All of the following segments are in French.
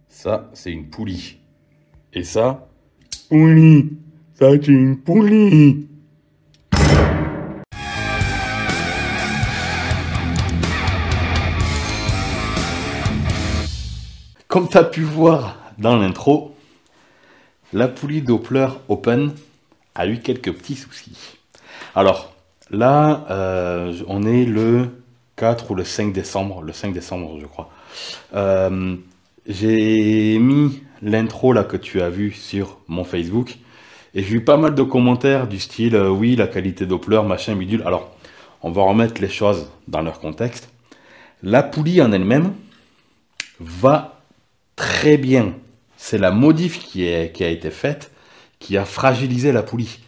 ça c'est une poulie. Et ça, poulie, ça c'est une poulie. Comme tu as pu voir dans l'intro, la poulie Doppler Open a eu quelques petits soucis. Alors là, on est le 4 ou le 5 décembre, je crois. J'ai mis l'intro là que tu as vu sur mon Facebook et j'ai eu pas mal de commentaires du style oui, la qualité Doppler, machin, bidule. Alors, on va remettre les choses dans leur contexte. La poulie en elle-même va très bien. C'est la modif qui a été faite qui a fragilisé la poulie.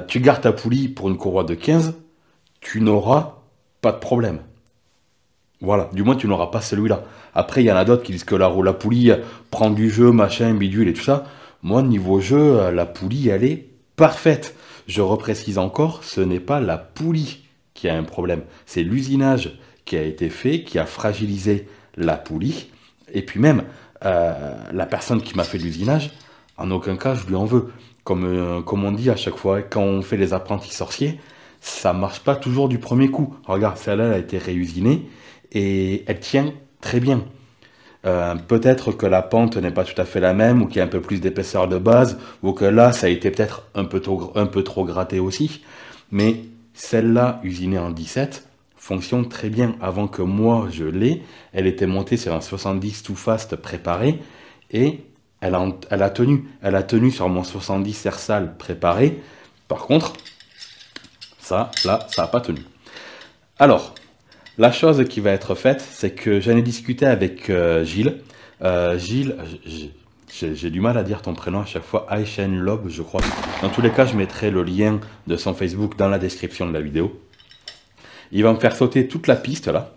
Tu gardes ta poulie pour une courroie de 15, tu n'auras pas de problème. Voilà, du moins tu n'auras pas celui-là. Après, il y en a d'autres qui disent que la poulie prend du jeu, machin, bidule et tout ça. Moi, niveau jeu, la poulie, elle est parfaite. Je reprécise encore, ce n'est pas la poulie qui a un problème. C'est l'usinage qui a été fait, qui a fragilisé la poulie. Et puis même, la personne qui m'a fait l'usinage, en aucun cas, je lui en veux. Comme on dit à chaque fois, quand on fait les apprentis sorciers, ça marche pas toujours du premier coup. Regarde, celle-là, elle a été réusinée et elle tient très bien. Peut-être que la pente n'est pas tout à fait la même, ou qu'il y a un peu plus d'épaisseur de base, ou que là, ça a été peut-être un peu trop gratté aussi. Mais celle-là, usinée en 17, fonctionne très bien. Avant que moi, je l'ai, elle était montée sur un 70 Too Fast préparé, et elle a tenu. Elle a tenu sur mon 70 Ersal préparé. Par contre, ça, là, ça n'a pas tenu. Alors, la chose qui va être faite, c'est que j'en ai discuté avec Gilles. Gilles, j'ai du mal à dire ton prénom à chaque fois, Aishen Lob, je crois. Dans tous les cas, je mettrai le lien de son Facebook dans la description de la vidéo. Il va me faire sauter toute la piste là,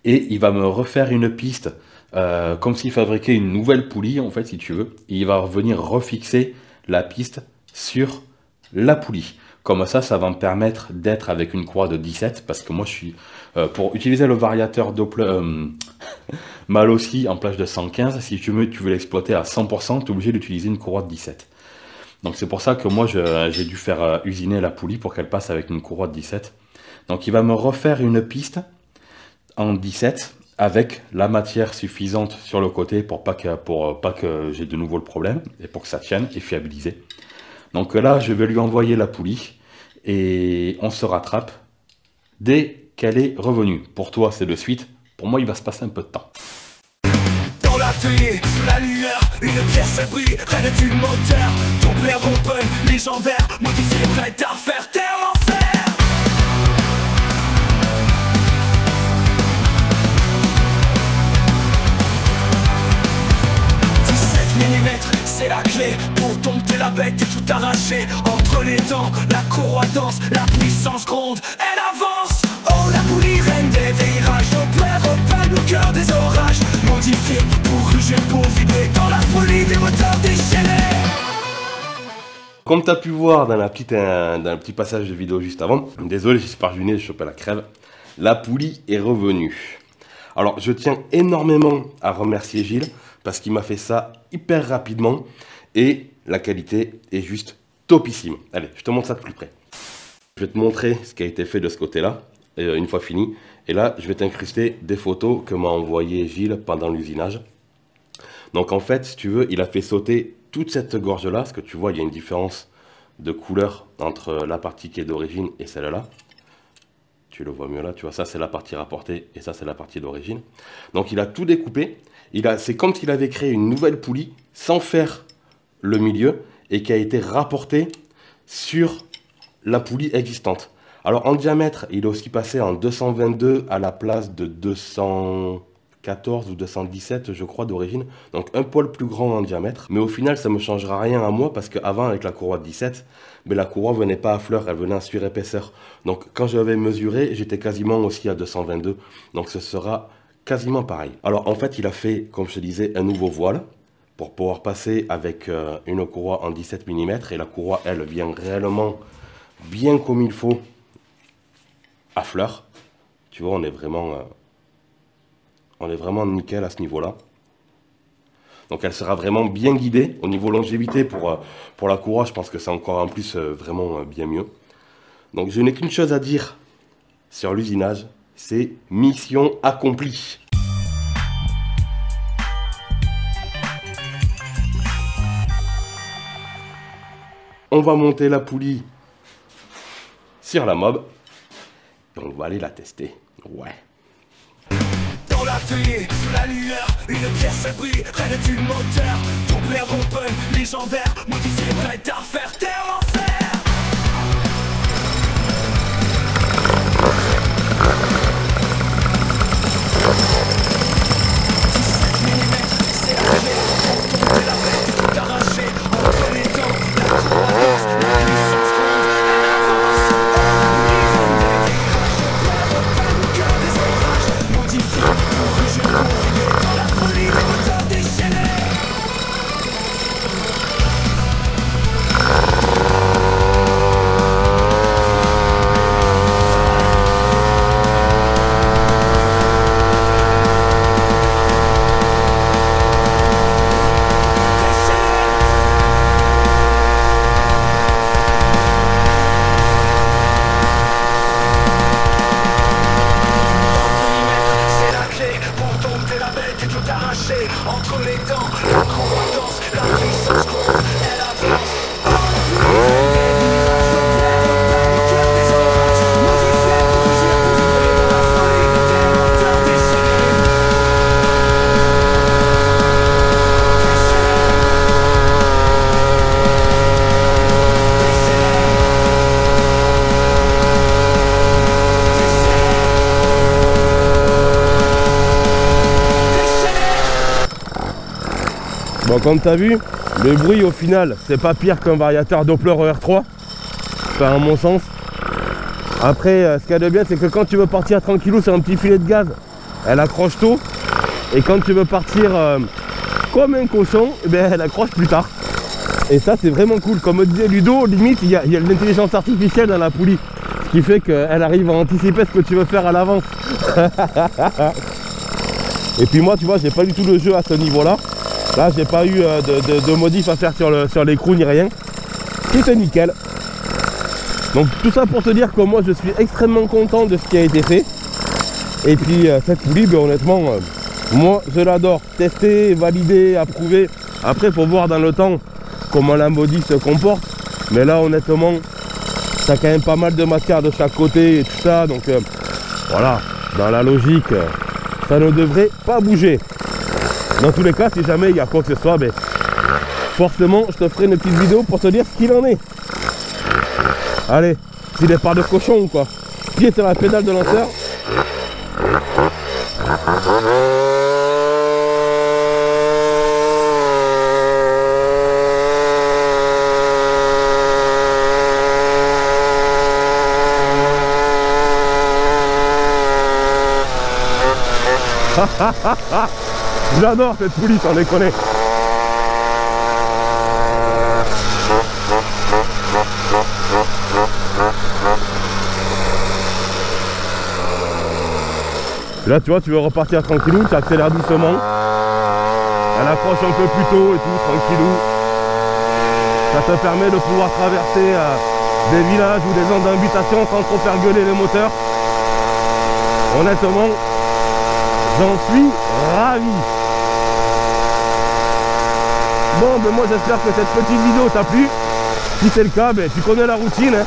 et il va me refaire une piste comme s'il fabriquait une nouvelle poulie, en fait, si tu veux. Et il va revenir refixer la piste sur la poulie. Comme ça va me permettre d'être avec une courroie de 17, parce que moi, je suis... pour utiliser le variateur Doppler Malossi en plage de 115, si tu veux l'exploiter à 100%, tu es obligé d'utiliser une courroie de 17. Donc c'est pour ça que moi, j'ai dû faire usiner la poulie pour qu'elle passe avec une courroie de 17. Donc il va me refaire une piste en 17 avec la matière suffisante sur le côté pour pas que j'ai de nouveau le problème et pour que ça tienne et fiabiliser. Donc là, je vais lui envoyer la poulie et on se rattrape dès qu'elle est revenue. Pour toi, c'est de suite. Pour moi, il va se passer un peu de temps. Dans l'atelier, sous la lueur, une pièce brille près du moteur. Ton player open, légendaire, modifié, prêt à refaire terre l'enfer. 17 mm, c'est la clé pour dompter la bête et tout arracher. Entre les dents, la courroie danse, la puissance gronde, elle avance. Oh, la poulie reine des virages, Doppler Open au cœur des orages. Modifié pour ruger, pour vibrer dans la folie des moteurs déchaînés. Comme tu as pu voir dans le petit passage de vidéo juste avant, désolé, j'espère que j'ai chopé la crève, la poulie est revenue. Alors, je tiens énormément à remercier Gilles, parce qu'il m'a fait ça hyper rapidement, et la qualité est juste topissime. Allez, je te montre ça de plus près. Je vais te montrer ce qui a été fait de ce côté-là, une fois fini. Et là, je vais t'incruster des photos que m'a envoyé Gilles pendant l'usinage. Donc en fait, si tu veux, il a fait sauter toute cette gorge-là, parce que tu vois, il y a une différence de couleur entre la partie qui est d'origine et celle-là. Tu le vois mieux là, tu vois, ça c'est la partie rapportée et ça c'est la partie d'origine. Donc il a tout découpé. C'est comme s'il avait créé une nouvelle poulie sans faire le milieu et qui a été rapportée sur la poulie existante. Alors en diamètre, il est aussi passé en 222 à la place de 214 ou 217, je crois, d'origine. Donc un poil plus grand en diamètre. Mais au final, ça ne me changera rien à moi parce qu'avant, avec la courroie de 17, mais la courroie venait pas à fleur, elle venait en surépaisseur. Donc quand je l'avais mesuré, j'étais quasiment aussi à 222. Donc ce sera quasiment pareil. Alors en fait, il a fait, comme je te disais, un nouveau voile pour pouvoir passer avec une courroie en 17 mm. Et la courroie, elle, vient réellement bien comme il faut à fleur. Tu vois, on est vraiment nickel à ce niveau-là. Donc elle sera vraiment bien guidée. Au niveau longévité, pour la courroie, je pense que c'est encore en plus vraiment bien mieux. Donc je n'ai qu'une chose à dire sur l'usinage, c'est mission accomplie. On va monter la poulie sur la mob et on va aller la tester. Ouais. Dans l'atelier, sous la lueur, une pièce brille, reine du moteur. Double air open, légendaire, modifié, prête à refaire terre l'enfer. 17 mm, c'est la clé, pour tomber la bête et tout arracher. Entre les dents, la croissance, la puissance gronde, elle avance. Le cœur des orages, modifié, pour ruger, configuré dans la folie des moteurs déchaînés. Entre les dents, la croissance, la puissance gronde, elle avance. Le cœur des orages, modifié pour ruger, configuré dans la folie des moteurs déchaînés. Bon, comme tu as vu, le bruit au final, c'est pas pire qu'un variateur Doppler R3. Enfin, à mon sens. Après, ce qu'il y a de bien, c'est que quand tu veux partir tranquillou sur un petit filet de gaz, elle accroche tôt. Et quand tu veux partir comme un cochon, eh bien, elle accroche plus tard. Et ça, c'est vraiment cool. Comme disait Ludo, limite, il y a de l'intelligence artificielle dans la poulie. Ce qui fait qu'elle arrive à anticiper ce que tu veux faire à l'avance. Et puis moi, tu vois, j'ai pas du tout le jeu à ce niveau-là. Là, j'ai pas eu de modif à faire sur l'écrou ni rien. Tout est nickel. Donc tout ça pour te dire que moi, je suis extrêmement content de ce qui a été fait. Et puis cette poulie, ben, honnêtement, moi, je l'adore. Tester, valider, approuver. Après, il faut voir dans le temps comment la modif se comporte. Mais là, honnêtement, ça a quand même pas mal de matière de chaque côté et tout ça. Donc voilà, dans la logique, ça ne devrait pas bouger. Dans tous les cas, si jamais il y a quoi que ce soit, ben, forcément, je te ferai une petite vidéo pour te dire ce qu'il en est. Allez, s'il est pas de cochon ou quoi. Pied sur la pédale de lanceur. J'adore cette poulie, sans déconner. Là, tu vois, tu veux repartir tranquillou, tu accélères doucement. Elle accroche un peu plus tôt et tout, tranquillou. Ça te permet de pouvoir traverser des villages ou des zones d'habitation sans trop faire gueuler les moteurs. Honnêtement, j'en suis ravi. Bon, ben moi j'espère que cette petite vidéo t'a plu. Si c'est le cas, ben, tu connais la routine. Hein.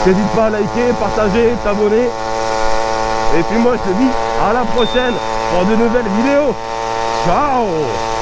N'hésite pas à liker, partager, t'abonner. Et puis moi je te dis à la prochaine pour de nouvelles vidéos. Ciao!